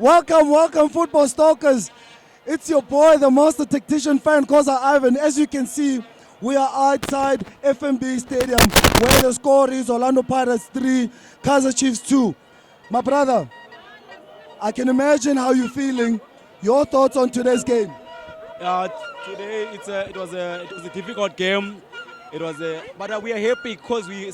welcome, football stalkers. It's your boy, the master tactician fan, Koza Ivan. As you can see, we are outside FNB Stadium, where the score is Orlando Pirates 3, Kaizer Chiefs 2. My brother, I can imagine how you're feeling. Your thoughts on today's game? Today it was a difficult game. But we are happy because we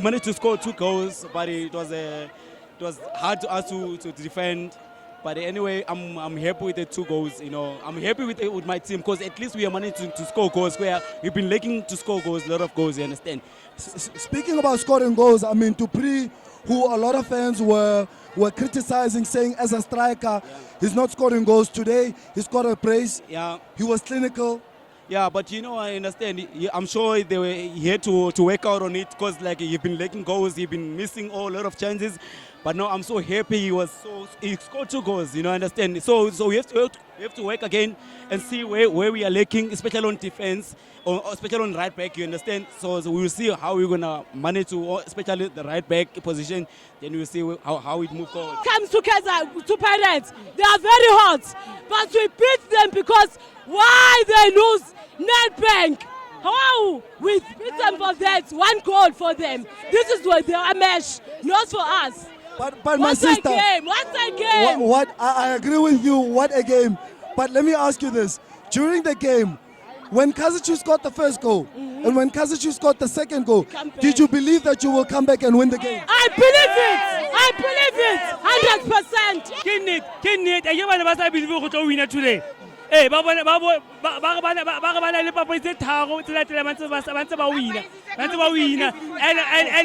managed to score 2 goals. But it was hard to us to defend. But anyway, I'm happy with the 2 goals. I'm happy with my team because at least we are managing to score goals. Where we've been lacking to score goals, a lot of goals. You understand? Speaking about scoring goals, I mean, Dupree, who a lot of fans were criticizing, saying as a striker, he's not scoring goals. Today, he scored a brace. Yeah. He was clinical. Yeah, but I understand. I'm sure he had to work out on it because he've been lacking goals, he's been missing a lot of chances. But no, I'm so happy he scored 2 goals. Understand? So we have to work again and see where we are lacking, especially on defense, or especially on right back. You understand? So we will see how we're gonna manage to, especially the right back position. Then we'll see how it moves forward. Comes together to Pirates, they are very hot, but we beat them because why they lose Nedbank? How we beat them for that 1 goal for them. This is what they are mesh, not for us. But my sister, what's a game? What I agree with you. What a game! But let me ask you this: during the game, when Kaizer Chiefs scored the first goal, and when Kaizer Chiefs scored the second goal, did you believe that you will come back and win the game? I believe it, 100%. Kinit, I never was I believe we could win today. Eh, Baba, le papa is a tower to let them answer winner. And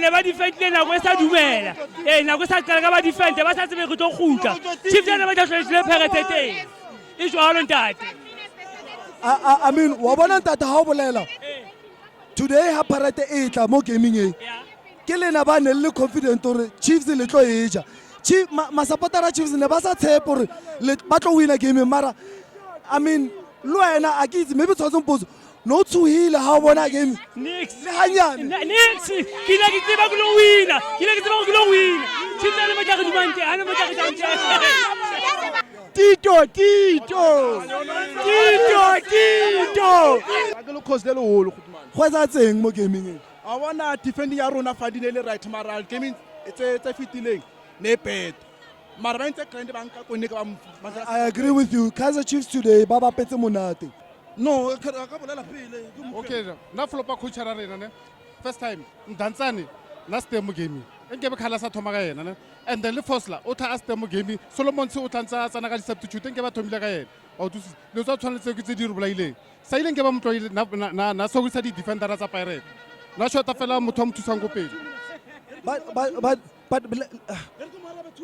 never defended na West Dumela. Na West Calgaba defend, the West has to make a hookah. Chief never just let it's all on that. I mean, wabona tata ha bolela. Today ha parate e tla mo gaming e. Ke lena ba ne le confident hore Chiefs le tlo eja. Chief ma supportera Chiefs ne ba sa tshepo hore le ba tlo win a game mara. I mean, Luena Akizi, maybe it's also possible. No to heal how one game. Next, Next, Kilakitiba Glowina, Tito. What's that saying, mo gaming? I want to defend Yarona Fadinelli right, Maral. Gaming, it's a fitting. Nepet. I agree with you. Kaizer Chiefs today, Baba Pete Monate. No, okay, na flopa kuchara rena first time Dansani last time game. Engebe khala sa thoma ka yena and then le Fosla o tha astem game Solomon se o tlantsa tsana ka substitute engebe thomile ka yena o thusi le tsa tshwanetse ke tse di rublaile sa ile ngebe motho na so go di defender tsa Pirate na shota fela motho mo thusang go pedi but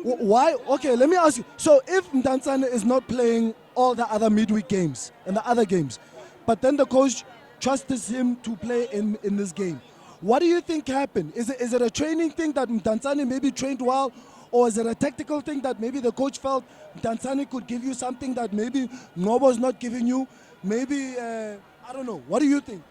why? Okay, let me ask you. So if Mdantsane is not playing all the other midweek games and the other games, but then the coach trusts him to play in this game, what do you think happened? Is it a training thing that Mdantsane maybe trained well, or is it a tactical thing that maybe the coach felt Mdantsane could give you something that maybe Ngobo's not giving you? Maybe, I don't know. What do you think?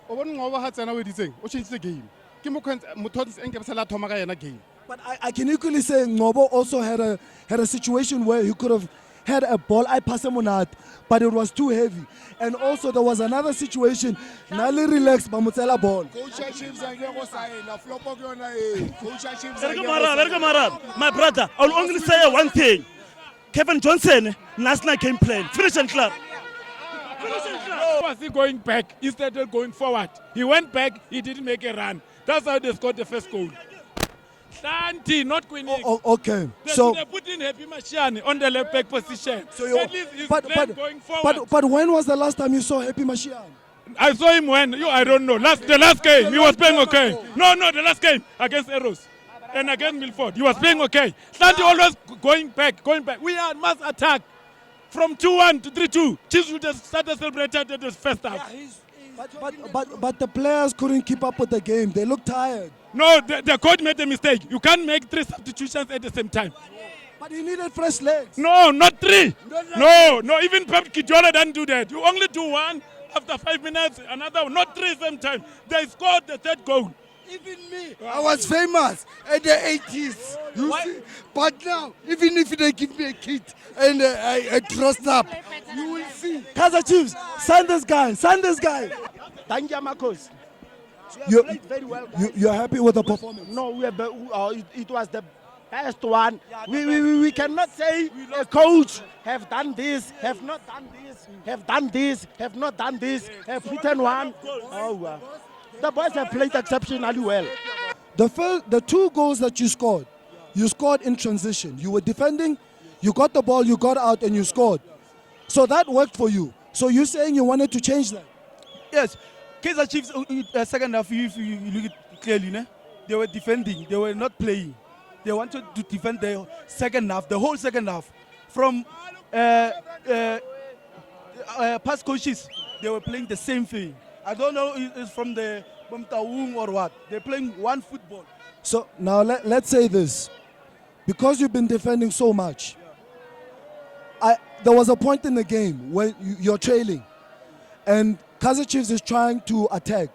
Ngobo ha tsena we ditseng o change the game. Ke mo motho engebe sala thoma ka yena game. But I can equally say Ngobo also had a situation where he could have had a ball I pass him on that, but it was too heavy. And also there was another situation, Nali relaxed Bamutela ball. My brother, I'll only say one thing. Kevin Johnson, national game plan, finish and club. Was he going back instead of going forward? He went back, he didn't make a run. That's how they scored the first goal. Santi, not Queenie. Okay. They put in Happy Mashiane on the left back position. So at least he's going forward. But when was the last time you saw Happy Mashiane? I saw him when, I don't know, the last game, he was playing okay. No, the last game against Eros and against Milford, he was playing okay. Santi always going back. We are mass attack from 2-1 to 3-2. Chiefs would have started celebrating at the first half. But the players couldn't keep up with the game. They looked tired. No, the coach made a mistake. You can't make 3 substitutions at the same time. But he needed fresh legs. No, not 3. No, even Pep Kijola didn't do that. You only do 1 after 5 minutes, another one, not 3 same time. They scored the 3rd goal. Even me, I was famous in the 80s. You see? But now, even if they give me a kit and I trust up, you will see. Kaizer Chiefs, sign this guy. Thank you, Marcos. You, Played very well. you're happy with the performance? No, it was the best one. We cannot say a coach have done this, have not done this, have done this, have not done this, have written one. Oh, the boys have played exceptionally well. The 2 goals that you scored in transition. You were defending, you got the ball, you got out, and you scored. So that worked for you. So you're saying you wanted to change that? Yes. Kaizer Chiefs, second half, if you look at clearly, they were defending, they were not playing. They wanted to defend the second half, the whole second half. From past coaches, they were playing the same thing. I don't know if it's from the Taung or what. They're playing one football. So now let's say this. Because you've been defending so much, there was a point in the game where you're trailing and Kaizer Chiefs is trying to attack.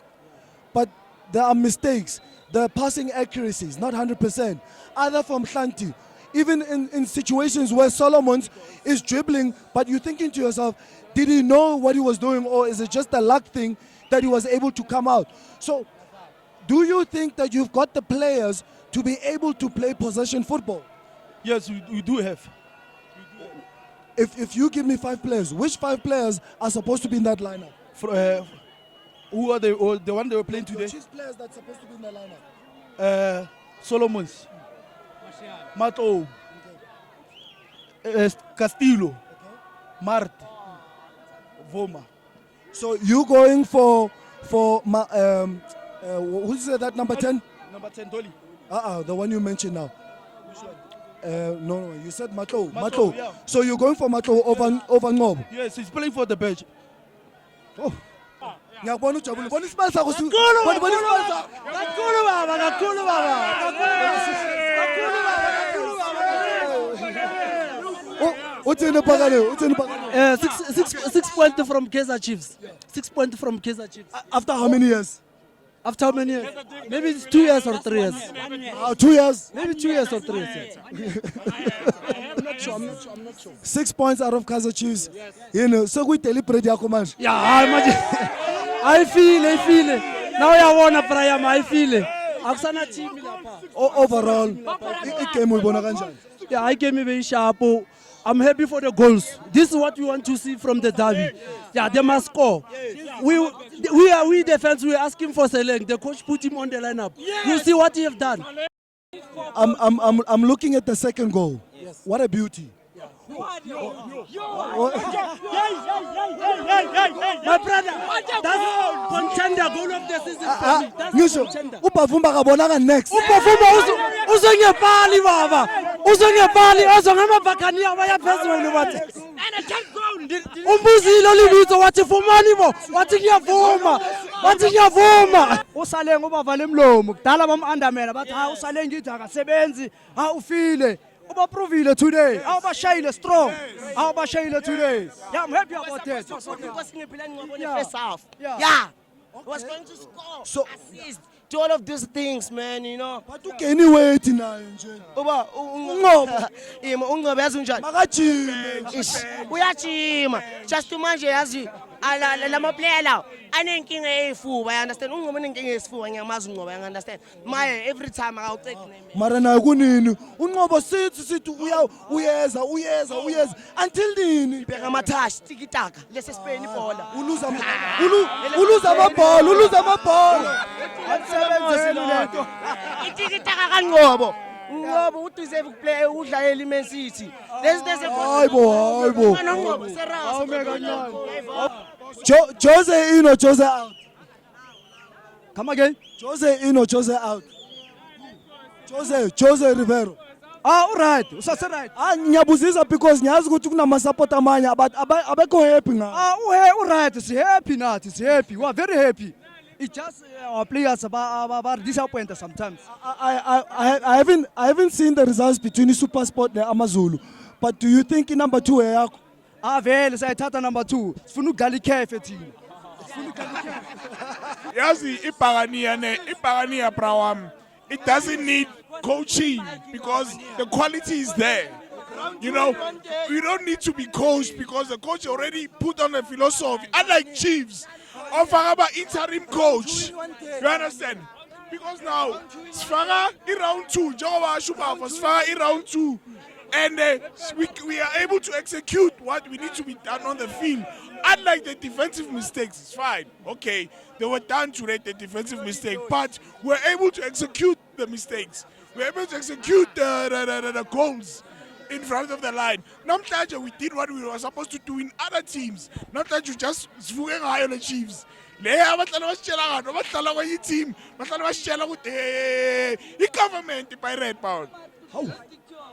But there are mistakes. The passing accuracy is not 100%. Either from Hlanti, even in situations where Solomons is dribbling, but you're thinking to yourself, did he know what he was doing, or is it just a luck thing that he was able to come out? So, do you think that you've got the players to be able to play possession football? Yes, we do have. If you give me 5 players, which 5 players are supposed to be in that lineup? Who are the one they were playing today? Which players that's supposed to be in the lineup? Solomons, Mato, Castillo, Marte, Voma. So you going for who's that number 10? Number 10, Dolly. The one you mentioned now. Which one? No, you said Matlo. Matlo, yeah. So you're going for Matlo over Ngob? Yes, he's playing for the bench. Oh. Ngiyabona ujabule. Bona isibali sakho. Bona isibali sakho. Kakhulu baba. Uthini phakane? 6 points from Kaizer Chiefs. 6 points from Kaizer Chiefs. After how many years? After how many years? Maybe it's 2 years or 3 years. 2 years? Maybe 2 years or 3 years. I'm not sure. 6 points out of Kaizer Chiefs. You know, so we deliberate yakho manje. Yeah, I feel it. Now I want to pray, I feel it. Akusana team lapha. Overall, igame uyibona kanjani? Yeah, I came very sharp. I'm happy for the goals. This is what we want to see from the derby. Yeah, they must score. We defense, we're asking for Seleng. The coach put him on the lineup. You see what he have done. I'm looking at the second goal. Yes. What a beauty. My brother, that's contender goal of the season for me. That's contender. Upavumba kabonaka next. Upavumba uzongepali baba. Uzongepali ozongamabhakaniya bayaphezulu bathi. Umbuzile olibitso wathi fumani bo. Wathi ngiyavuma. Usaleng ubavale emlomo kudala bamandamela bathi ha usaleng ngithi akasebenzi ha ufile ubaprovile today awubashayile strong awubashayile today. Yeah, I'm happy about that. First half. Yeah. Was going to score. So assist. Do all of these things, man, you know. But you gain weight nayo nje. Uba ungobe yazi unjani? Makajime. Uyajima. Just manje yazi lama player lawo anenkinga eyifuba, you understand? Ungobe nenkinga esifuba ngiyamazi ungobe, you understand? Maye every time akawucedi name. Mara nayo kunini? Unqobo sithi uyeza until nini? Ibeka mathashi tikitaka lesi Spain ibhola. Uluza amabhola. Itikitaka kaNgobo. Ngoba udeserve ukuplay udlalela iMan City. Hayibo. Ngobo serasa. Jose in or Jose out? Come again? Jose in or Jose out? Jose Rivero. All right. Usase right. Ngiyabuzisa because ngiyazi ukuthi kunama support amanye abekho happy nga. Right. Si happy. We are very happy. It's just our players are disappointed sometimes. I haven't seen the results between SuperSport and Amazulu, but do you think in number 2 yakho? Vele sayithatha number 2. Sifuna ugali cafe thina. Yazi Ipagania Prawam. It doesn't need coaching because the quality is there. You know, you don't need to be coached because the coach already put on a philosophy. Unlike Chiefs, offer about interim coach. You understand? Because now Sfaga in round 2, Jehovah Shuba for Sfaga in round 2. And we are able to execute what we need to be done on the field. Unlike the defensive mistakes, it's fine. Okay, they were done to rate the defensive mistake, but we're able to execute the mistakes. We're able to execute the goals in front of the line. Namhlanje we did what we were supposed to do in other teams. Namhlanje just svuke ngayo le Chiefs. Le abahlala basitshela ngani abahlala kwenye team bahlala basitshela ukuthi i-government i-pirate pound.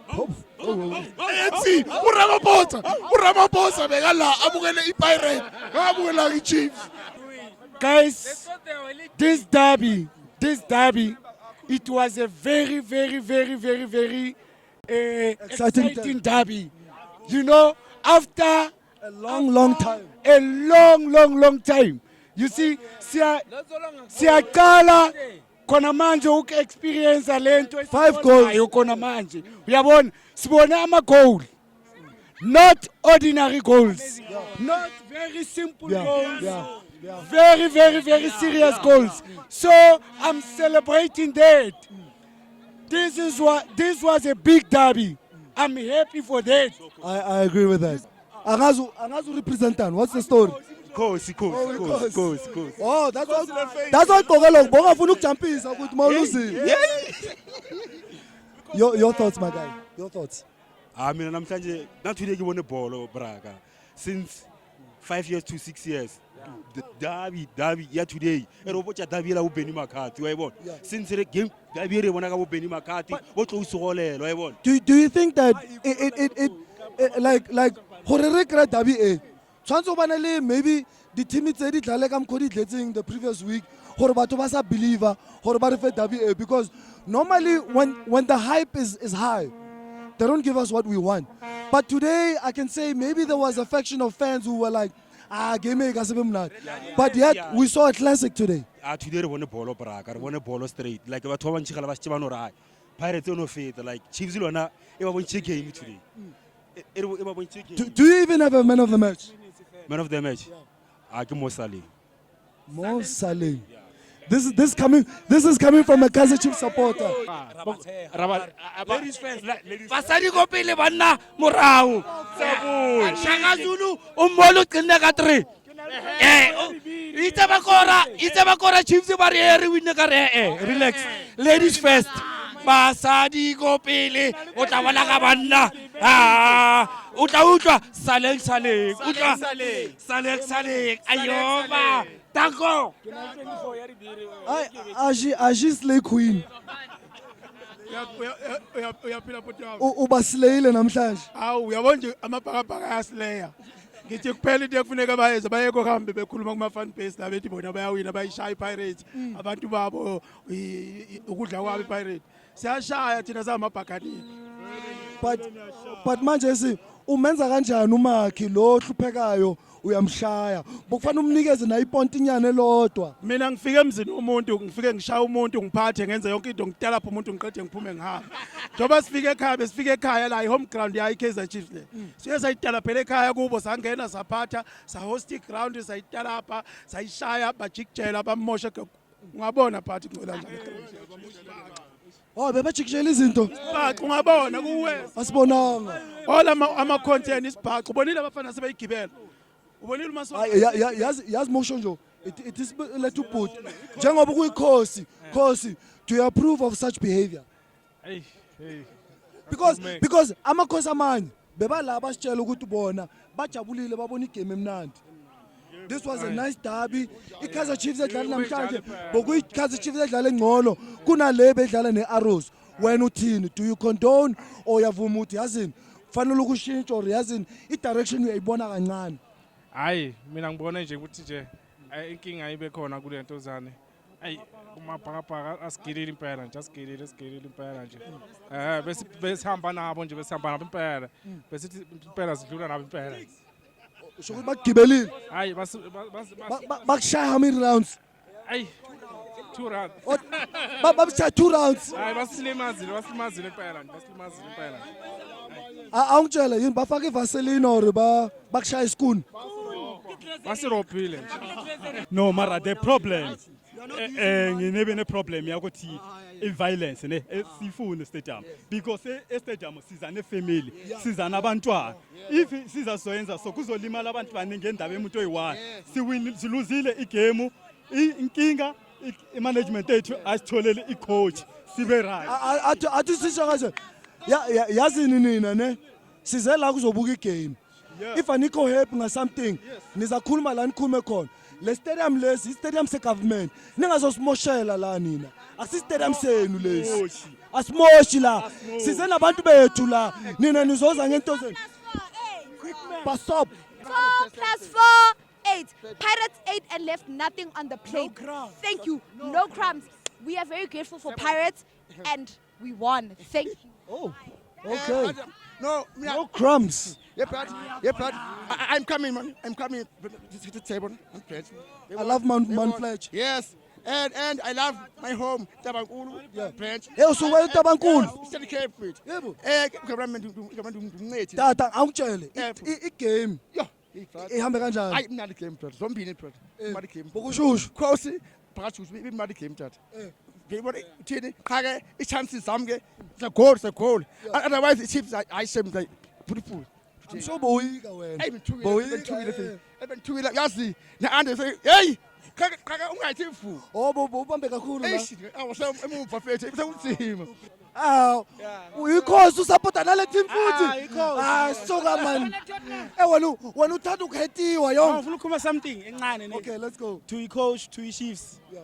ANC uRamaphosa bekala abukele i-pirate ngabukela i-Chiefs. Guys, this derby, it was a very exciting derby. You know, after A long time. a long time. You see, siyaqala khona manje uku-experience lento 5 goals. khona manje. Uyabona, sibone ama-goal. Not ordinary goals. Not very simple goals. Very serious goals. So I'm celebrating that. This was a big derby. I'm happy for that. I agree with that. Angazu representant. What's the story? Kosi. Oh, that's what Bogalo funa ukujampisa ukuthi mawuluzile. Your thoughts, my guy. Your thoughts. Mina namhlanje nathule ngibone ball braga since 5 years to 6 years. The derby yeah today. Erobocha derby la uBenny McCarthy uyayibona. Since the game derby re bona ka uBenny McCarthy o tlo usolelo uyayibona. Do you think that it like gore re kra derby tshwantse bana le maybe the team tse di dlale ka mkhodi dletseng the previous week gore batho ba sa believer gore ba re fe derby because normally when the hype is high they don't give us what we want. But today I can say maybe there was a faction of fans who were like game e ka sebe mnat. But yet we saw a classic today. Today re bone ball braga re bone ball straight like batho ba bantshigala ba tshebano ra Pirates no feta like Chiefs lona e ba bontse game today. Do you even have a man of the match? Man of the match. Mo Saleh. Mo Saleh. This is coming from a Kaizer Chiefs supporter. Ladies first. Basadi go pele banna morao. Shaka Zulu o molo qinne ka 3. Itse bakora Chiefs ba re win ka re relax. Ladies first. Basadi go pele o tla bona ka banna. O tla utlwa Saleh. Saleh. Ayoba. Tango. Aji slay queen. Ubasleyile namhlanje. Awu uyabona nje amabhakabhaka ayaslayer. Ngithi kuphela into ekufuneka bayenze bayeke kuhambe bekhuluma kuma fan base la bethi bona bayawina bayishaya iPirates abantu babo ukudla kwabo iPirates. Siyashaya thina samabhakani. But manje si umenza kanjani umakhi lo hluphekayo uyamshaya bokufana umnikeze na iponti inyane lodwa. Mina ngifike emzini umuntu ngifike ngishaya umuntu ngiphathe ngenze yonke into ngitala lapha umuntu ngiqede ngiphume ngihamba. Njoba sifike ekhaya la i-home ground ya iKaizer Chiefs le. Siye sayitala phela ekhaya kubo sangena saphatha sa host ground sayitala lapha sayishaya bajikjela bamosha ngabona phathi ngcola njalo. Oh bebajikjela izinto. Ibhaqa ungabona kuwe. Asibonanga. All ama content isibhaqa ubonile abafana sebeyigibela. Ubonile umaso. Yazi motion nje. It is let to put. Njengoba kuyikhosi, do you approve of such behavior? Hey. Because amakhosi amanye bebala basitshela ukuthi bona bajabulile babona igame emnandi. This was a nice derby. iKaizer Chiefs edlala namhlanje bokuyiKaizer Chiefs edlala engcono kunale bedlala neArrows. Wena uthini? Do you condone or uyavuma uthi yazini kufanele ukushintsha or yazini i-direction uyayibona kancane? Hayi mina ngibona nje ukuthi nje inkinga ibe khona kule nto zane. Hayi umabhakabhaka asigilile impela nje asigilile impela nje. Besihamba nabo nje besihamba nabo impela. Besithi impela sidlula nabo impela. Usho ukuthi bakugibelile. Hayi bakushaya how many rounds? Ayi, 2 rounds. Babisha 2 rounds. Hayi basilimazile impela nje, basilimazile impela. Awungitshela yini bafaka ivaseline or bakushaya iskuni? Basirophile. No, mara the problem. Nginebe ne problem yakuthi i-violence ne sifune stadium because stadium sizane family sizana abantwana if sizasoyenza so kuzolimala abantu baningi endaba emuntu oyi1 siluzile igame inkinga i-management ethu asitholele i-coach sibe right athi sishakaze yazini nina ne size la kuzobuka igame if anikho happy nga something nizakhuluma la nikhulume khona le stadium lesi i-stadium se-government ningazosimoshela la nina asi-stadium senu lesi asimoshi la size nabantu bethu la nina nizoza ngento zenu basop 4+4, 8. Pirates ate and left nothing on the plate. Thank you. No crumbs. We are very grateful for Pirates and we won. Thank you. Oh, okay. No crumbs. Yeah, but I'm coming, man. I'm coming to the table. I love Mount Fletch. Yes. And I love my home, Tabankulu. Yeah. So where Tabankulu? Still Cape Bridge. Tata, awungitshele igame. Yeah. Ihambe kanjani? Hayi imnandi game brother. Zombini brother. Imali game. Bokushushu. Khosi phakathi imali game brother. Ngibona thini khake i-chances zami ke it's a goal. Otherwise the chips I shame like beautiful. I'm sure boyika wena. Boyika yazi na-ande say hey khake ungayithi mfu. Ubambe kakhulu la. Awusemumva fethu isekunzima. Uyikhosi usupporta nale team futhi. Soka man. Wena uthanda ukuhetiwa yonke. Ufuna ukukhuluma something encane ne. Okay, let's go. To coach, to Chiefs. Yeah.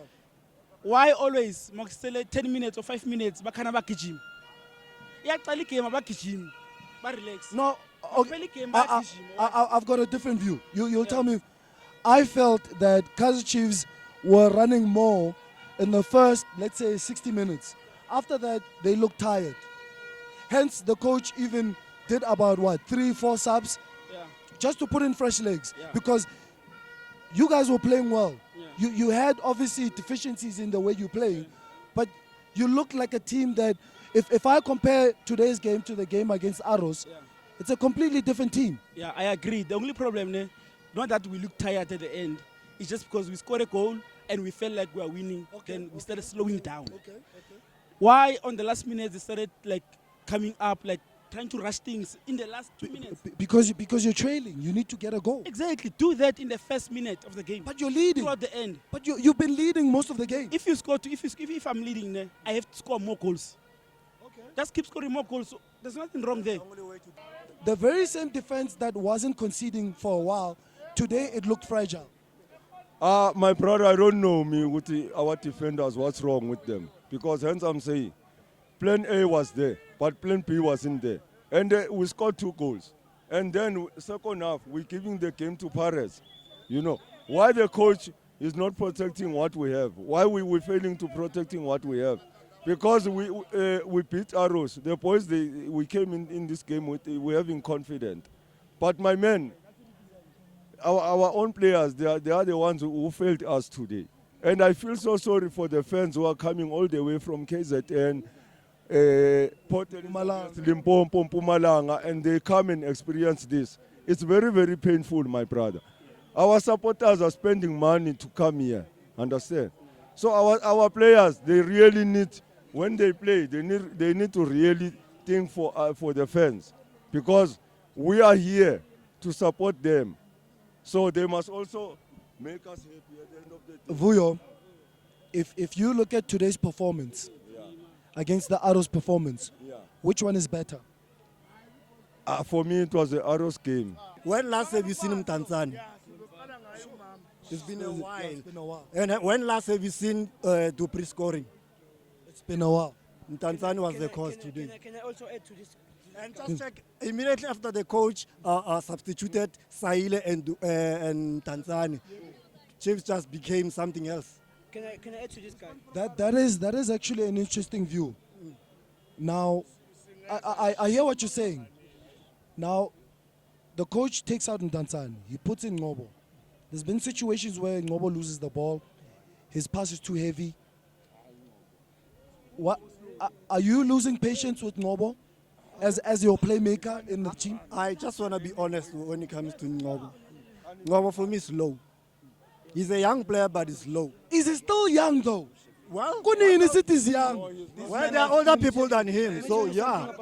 Why always makisele 10 minutes or 5 minutes bakhana bagijima? Iyaqala igame abagijima. Ba relax. No, okay. I've got a different view. You'll tell me. I felt that Kaizer Chiefs were running more in the first, let's say, 60 minutes. After that, they looked tired. Hence, the coach even did about 3-4 subs, just to put in fresh legs. Because you guys were playing well. You had obviously deficiencies in the way you play, but you looked like a team that, if I compare today's game to the game against Arrows, it's a completely different team. Yeah, I agree. The only problem, not that we look tired at the end, it's just because we scored a goal and we felt like we were winning. Then we started slowing down. Why on the last minute they started like coming up, like trying to rush things in the last 2 minutes? Because you're trailing. You need to get a goal. Exactly. Do that in the first minute of the game. But you're leading. Throughout the end. But you've been leading most of the game. If you score, if I'm leading, I have to score more goals. Just keep scoring more goals. So there's nothing wrong there. The very same defense that wasn't conceding for a while, today it looked fragile. My brother, I don't know with our defenders, what's wrong with them. Because hence I'm saying, plan A was there, but plan B wasn't there. And we scored 2 goals. And then second half, we're giving the game to Pirates. You know, why the coach is not protecting what we have? Why we're failing to protecting what we have? Because we beat Arrows. The boys, we came in this game we're having confidence. But my men, our own players, they are the ones who failed us today. And I feel so sorry for the fans who are coming all the way from KZN, Port Limpopo, Mpumalanga, and they come and experience this. It's very, very painful, my brother. Our supporters are spending money to come here, understand? So our players, they really need, when they play, they need to really think for the fans, because we are here to support them. So they must also make us happy at the end of the day. Vuyo, if you look at today's performance against the Arrows performance, which one is better? For me, it was the Arrows game. When last have you seen him Tanzania? It's been a while. It's been a while. And when last have you seen Dupri scoring? It's been a while. Tanzania was the cause today. Can I also add to this? And just check, immediately after the coach substituted Saile and Tanzania, Chiefs just became something else. Can I add to this guy? That is actually an interesting view. Now, I hear what you're saying. Now, the coach takes out Tanzania. He puts in Ngobo. There's been situations where Ngobo loses the ball. His pass is too heavy. What? Are you losing patience with Ngobo as your playmaker in the team? I just want to be honest when it comes to Ngobo. Ngobo for me is low. He's a young player, but he's low. Is he still young though? Well, Kunini City is young. well, there are older people than him, so yeah.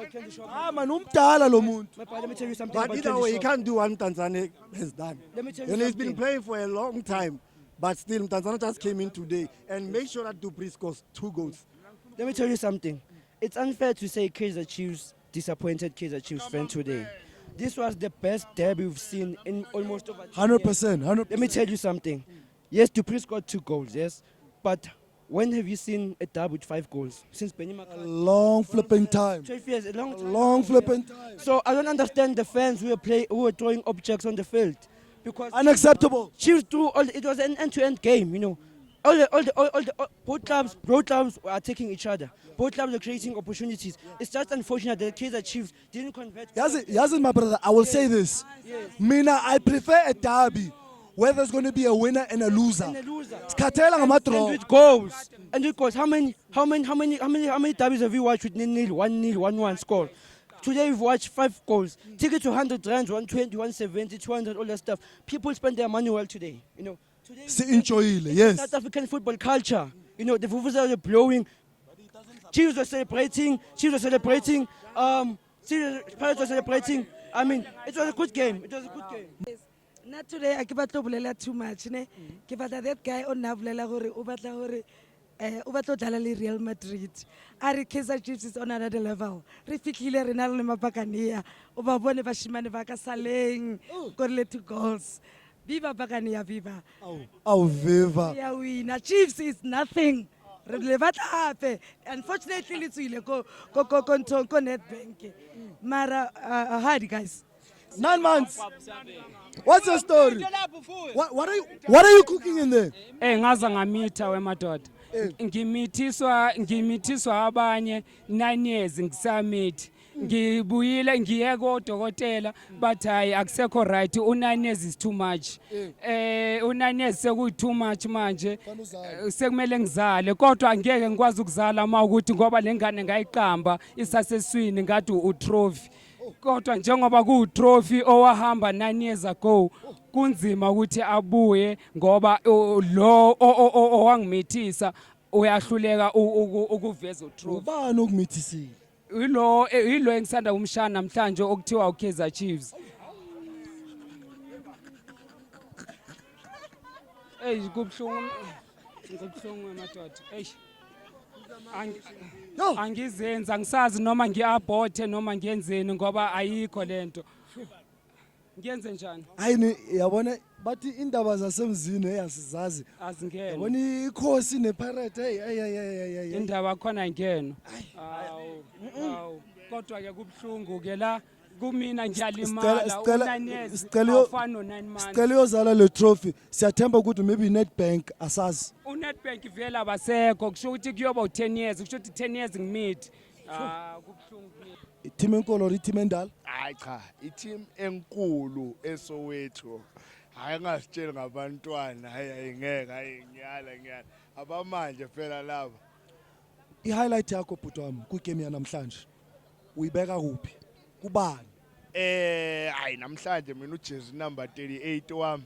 Man, umdala lo muntu. Let me tell you something But about either Candy way, he Shop. can't do what Tanzania has done. Let me tell you And he's been something. playing for a long time. But still, Tanzania just came in today and make sure that Dupree scores 2 goals. Let me tell you something. It's unfair to say Kaizer Chiefs disappointed Kaizer Chiefs fan today. This was the best derby we've seen in almost over 10 years. 100%. 100%. Let me tell you something. Yes, Dupree scored 2 goals, yes. But when have you seen a derby with 5 goals? Since Benny McCarthy. Long flipping time. 12 years, a long time. Long flipping time. So I don't understand the fans who were throwing objects on the field. Because Unacceptable. Chiefs it was an end-to-end game, you know. Both clubs are attacking each other. Both clubs are creating opportunities. It's just unfortunate that the Kaizer Chiefs didn't convert. Yazin, my brother, I will say this. Mina, I prefer a derby where there's going to be a winner and a loser. Skhatela ngamadraw. And with goals. And with goals. How many derbies have you watched with 0-0, 1-0, 1-1 score? Today we've watched 5 goals. Ticket to 100 rands, 120, 170, 200, all that stuff. People spend their money well today. You know. Yes. South African football culture. You know, the vuvuzela are blowing. Chiefs were celebrating. Pirates were celebrating. I mean, it was a good game. Not today, I can't talk too much. That guy on Navlela o batla dlala le Real Madrid. Are Kaizer Chiefs is on another level. Re fihlile rena le mapakania. O ba bone bashimane ba ka saleng. Korle 2 goals. Viva Pakania, viva. Oh, viva. Yeah, we na Chiefs is nothing. Re le batla hape. Unfortunately, le tswile ko Nedbank. Mara hard guys. 9 months. What's your story? What are you cooking in there? Ngaza ngamitha wemadoda. Ngimithiswa abanye 9 years ngisamithi. Ngibuyile ngiye kodokotela but hayi akusekho right. U9 years is too much. U9 years sekuyi too much manje. Sekumele ngizale kodwa angeke ngikwazi ukuzala uma ukuthi ngoba lengane ngayiqamba isaseswini ngathi utrophy. Kodwa njengoba ku-trophy owahamba 9 years ago kunzima ukuthi abuye ngoba lo owangimithisa uyahluleka ukuveza utrophy. Ubani okumithisiwe? Yilo engisanda umshana namhlanje okuthiwa uKaizer Chiefs. Kubhlungu emadoda. Angizenza ngisazi noma ngiabhothe noma ngiyenzeni ngoba ayikho lento. Ngiyenze njani? Hayi yabona bathi indaba zasemzini eyasizazi. Azingene. Yabona ikhosi nePirate hey. Indaba khona ingeno. Awu. Kodwa ke kubhlungu ke la kumina ngiyalimala ufana no9 months. Sicela yozala le trophy. Siyathemba ukuthi maybe Nedbank asazi. UNedbank vela basekho kusho ukuthi kuyoba u10 years kusho ukuthi 10 years ngimithi. Kubhlungu. Team enkolo team endala? Hayi cha, i-team enkulu eSoweto. Hayi ngasitshela ngabantwana, hayi ngeke, hayi ngiyala. Abamanje phela laba. I-highlight yakho bhuti wami kwigame yanamhlanje. Uyibeka kuphi? Kubani? Hayi namhlanje mina ujersey number 38 wami.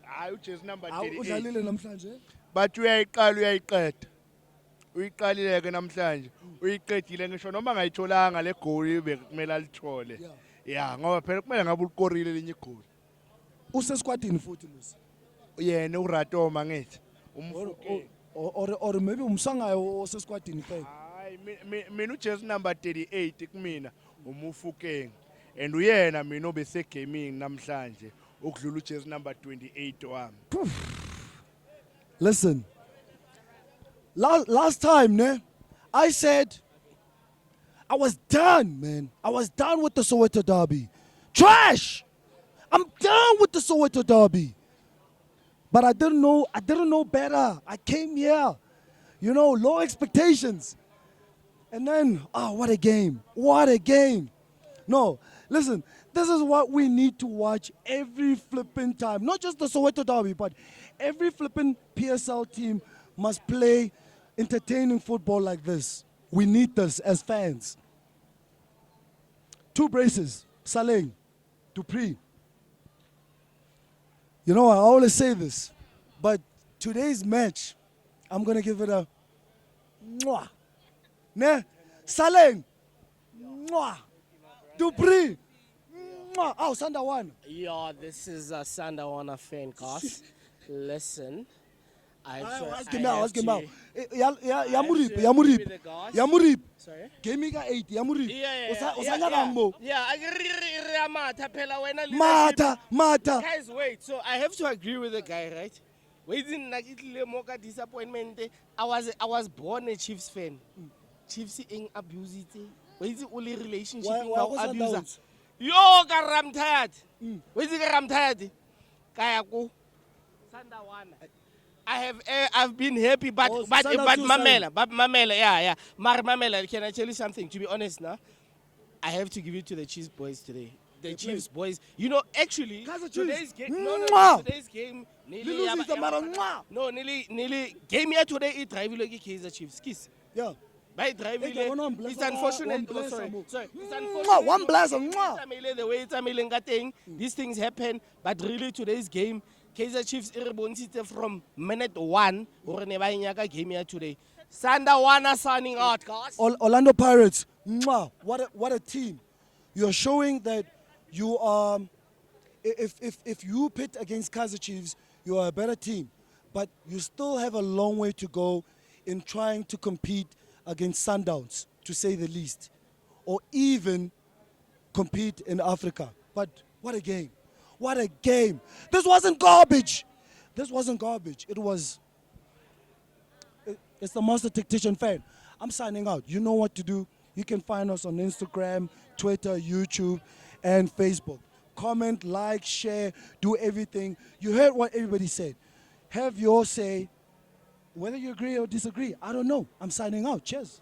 Hayi ujersey number 38. Udlalile namhlanje? But uyayiqeda. Uyiqalile ke namhlanje. Uyiqedile ngisho noma ngayitholanga le goal bekumele alithole. Yeah, ngoba phela kumele ngabe ulikorile lenye igoli. Usesquadini futhi Musa. Yena uRatoma ngithi. Or maybe umsangayo osesquadini phela. Hayi mina ujersey number 38 kumina umufukeng. And uyena mina obese gaming namhlanje ukudlula ujersey number 28 wami. Listen. Last time, I said I was done, man. I was done with the Soweto derby. Trash! I'm done with the Soweto derby. But I didn't know better. I came here, low expectations. And then, what a game. What a game. No, listen, This is what we need to watch every flipping time. Not just the Soweto derby, but every flipping PSL team must play entertaining football like this. We need this as fans. 2 braces, Saleng, Dupree. You know, I always say this, but today's match, I'm going to give it a mwah. Ne? Saleng, mwah. Dupree, mwah. Oh, Sandawana. Yeah, this is a Sandawana fan cast. Listen, Ask him out. Yamurip. Sorry? Game ka 8, Yamurip. Yeah, Mata. Guys, wait. So I have to agree with the guy, right? Waiting like it mocha disappointment. I was born a Chiefs fan. Chiefs in abuse it. Waiting only relationship now abuser. Yo, I'm tired. Waiting I'm tired. Kayako. Sandawana. I've been happy, but Mamela, yeah. Mamela, can I tell you something? To be honest, now, I have to give it to the Chiefs boys today. The Chiefs boys, you know, actually, today's game, today's game, nearly game here today. It drive like Kaizer Chiefs, kiss. Yeah. By driving, it's unfortunate. Sorry, it's unfortunate. One blast, the way it's a thing. These things happen, but really today's game. Kaizer Chiefs from minute 1 or never game here today. Sandawana signing out, guys. Orlando Pirates, mwah, what a team. You're showing that you are, if you pit against Kaizer Chiefs, you are a better team. But you still have a long way to go in trying to compete against Sundowns, to say the least. Or even compete in Africa. But what a game. What a game. This wasn't garbage. It's the Monster Tactician fan. I'm signing out. You know what to do. You can find us on Instagram, Twitter, YouTube, and Facebook. Comment, like, share, do everything. You heard what everybody said. Have your say. Whether you agree or disagree, I don't know. I'm signing out. Cheers.